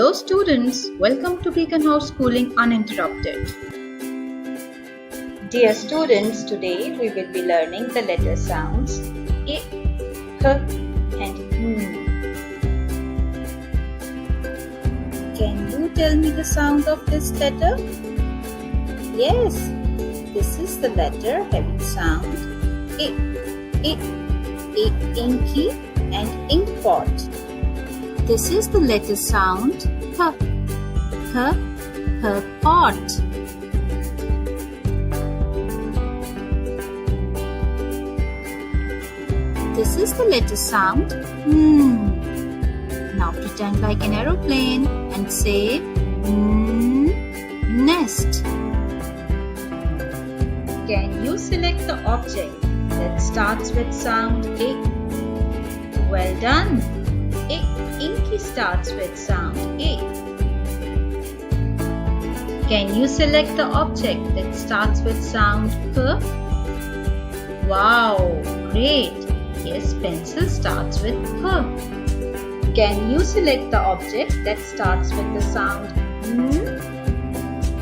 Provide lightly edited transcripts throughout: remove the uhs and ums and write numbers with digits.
Hello students, welcome to Beacon House Schooling Uninterrupted. Dear students, today we will be learning the letter sounds I, H and M. Can you tell me the sound of this letter? Yes, this is the letter having sound I, inky and ink pot. This is the letter sound H, pot. This is the letter sound Now pretend like an aeroplane and say nest. Can you select the object that starts with sound I? Well done. Inky starts with sound I. Can you select the object that starts with sound P? Wow, great. Yes, pencil starts with P. Can you select the object that starts with the sound N?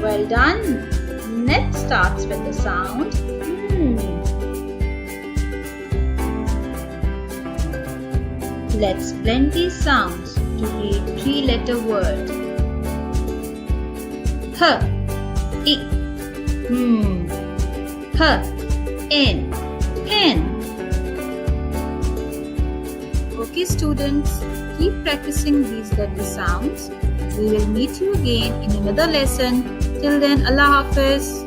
Well done. Net starts with the sound N. Let's blend these sounds to create three-letter word. H, I, H, N, pen. Okay students, keep practicing these letter sounds. We will meet you again in another lesson. Till then, Allah Hafiz.